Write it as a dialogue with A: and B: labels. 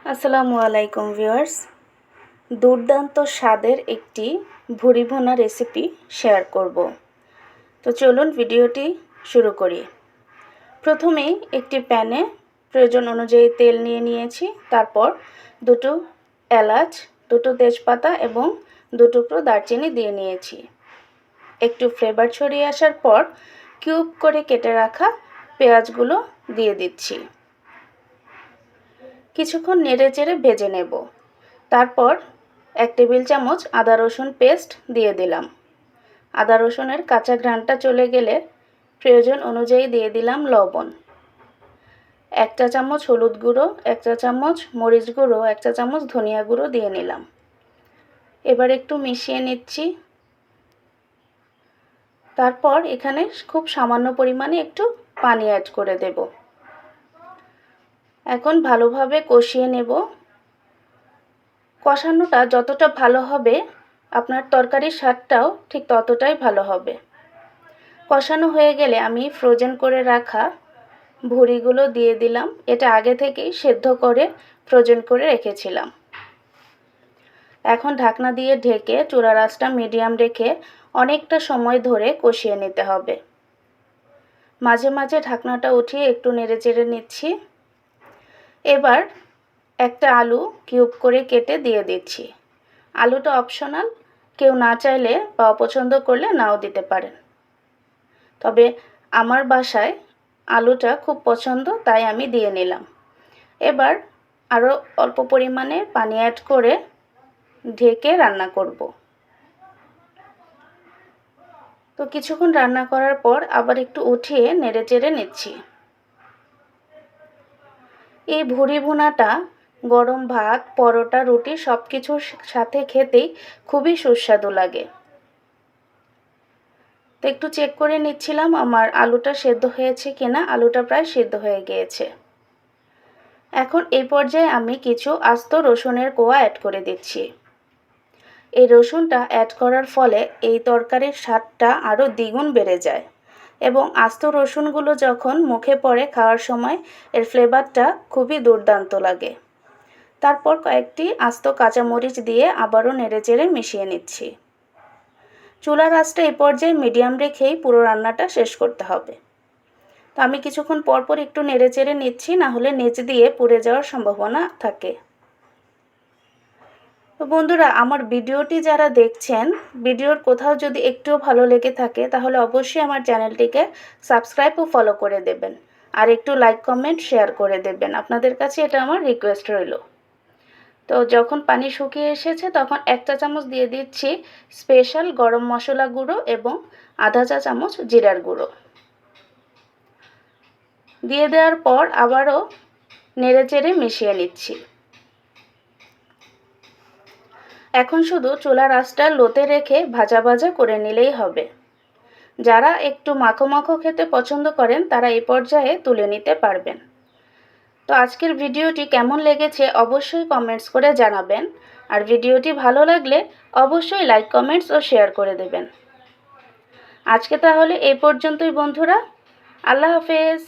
A: আসসালামু আলাইকুম ভিউয়ার্স। দুর্দান্ত স্বাদের একটি ভুড়ি ভুনা রেসিপি শেয়ার করব। তো চলুন ভিডিওটি শুরু করি। প্রথমেই একটি প্যানে প্রয়োজন অনুযায়ী তেল নিয়ে নিয়েছি। তারপর দুটো এলাচ, দুটো তেজপাতা এবং 2 টুকরো দারচিনি দিয়ে নিয়েছি। একটু ফ্লেভার ছড়িয়ে আসার পর কিউব করে কেটে রাখা পেঁয়াজগুলো দিয়ে দিচ্ছি। কিছুক্ষণ নেড়েচেড়ে ভেজে নেব। তারপর 1 টেবিল চামচ আদা রসুন পেস্ট দিয়ে দিলাম। আদা রসুনের কাঁচা ঘ্রাণটা চলে গেলে প্রয়োজন অনুযায়ী দিয়ে দিলাম লবণ। 1 চা চামচ হলুদ গুঁড়ো, 1 চা চামচ মরিচ গুঁড়ো, 1 চা চামচ ধনিয়া গুঁড়ো দিয়ে নিলাম। এবার একটু মিশিয়ে নিচ্ছি। তারপর এখানে খুব সামান্য পরিমাণে একটু পানি অ্যাড করে দেব। এখন ভালোভাবে কষিয়ে নেব। কষানোটা যতটা ভালো হবে আপনার তরকারির স্বাদটাও ঠিক ততটাই ভালো হবে। কষানো হয়ে গেলে আমি ফ্রোজেন করে রাখা ভুড়িগুলো দিয়ে দিলাম। এটা আগে থেকেই সেদ্ধ করে ফ্রোজেন করে রেখেছিলাম। এখন ঢাকনা দিয়ে ঢেকে চুলার আঁচটা মিডিয়াম রেখে অনেকটা সময় ধরে কষিয়ে নিতে হবে। মাঝে মাঝে ঢাকনাটা উঠিয়ে একটু নেড়েচেড়ে নিচ্ছি। এবার একটা আলু কিউব করে কেটে দিয়ে দিচ্ছি। আলুটা অপশনাল, কেউ না চাইলে বা অপছন্দ করলে নাও দিতে পারেন। তবে আমার বাসায় আলুটা খুব পছন্দ, তাই আমি দিয়ে নিলাম। এবার আরও অল্প পরিমাণে পানি অ্যাড করে ঢেকে রান্না করব। তো কিছুক্ষণ রান্না করার পর আবার একটু উঠিয়ে নেড়েচেড়ে নিচ্ছি। এই ভুড়ি ভুনাটা গরম ভাত, পরোটা, রুটি সব কিছুর সাথে খেতেই খুবই সুস্বাদু লাগে। তো একটু চেক করে নিচ্ছিলাম আমার আলুটা সেদ্ধ হয়েছে কিনা। আলুটা প্রায় সেদ্ধ হয়ে গিয়েছে। এখন এই পর্যায়ে আমি কিছু আস্ত রসুনের কোয়া অ্যাড করে দিচ্ছি। এই রসুনটা অ্যাড করার ফলে এই তরকারির স্বাদটা আরও দ্বিগুণ বেড়ে যায় এবং আস্ত রসুনগুলো যখন মুখে পড়ে খাওয়ার সময় এর ফ্লেভারটা খুবই দুর্দান্ত লাগে। তারপর কয়েকটি আস্ত কাঁচামরিচ দিয়ে আবারও নেড়েচেড়ে মিশিয়ে নিচ্ছি। চুলার আঁচটা এই পর্যায়ে মিডিয়াম রেখেই পুরো রান্নাটা শেষ করতে হবে। তো আমি কিছুক্ষণ পরপর একটু নেড়েচেড়ে নিচ্ছি, না হলে নিচ দিয়ে পুড়ে যাওয়ার সম্ভাবনা থাকে। তো বন্ধুরা, আমার ভিডিওটি যারা দেখছেন, ভিডিওর কোথাও যদি একটুও ভালো লেগে থাকে তাহলে অবশ্যই আমার চ্যানেলটিকে সাবস্ক্রাইব ও ফলো করে দেবেন, আর একটু লাইক, কমেন্ট, শেয়ার করে দেবেন। আপনাদের কাছে এটা আমার রিকোয়েস্ট রইল। তো যখন পানি শুকিয়ে এসেছে তখন 1 চা চামচ দিয়ে দিচ্ছি স্পেশাল গরম মশলা গুঁড়ো এবং আধা চা চামচ জিরার গুঁড়ো। দিয়ে দেওয়ার পর আবারও নেড়েচেড়ে মিশিয়ে নিচ্ছি। এখন শুধু চুলার আঁচটা লোতে রেখে ভাজা ভাজা করে নিলেই হবে। যারা একটু মাখো মাখো খেতে পছন্দ করেন তারা এই পর্যায়ে তুলে নিতে পারবেন। তো আজকের ভিডিওটি কেমন লেগেছে অবশ্যই কমেন্টস করে জানাবেন, আর ভিডিওটি ভালো লাগলে অবশ্যই লাইক, কমেন্টস ও শেয়ার করে দেবেন। আজকে তাহলে এই পর্যন্তই বন্ধুরা। আল্লাহ হাফেজ।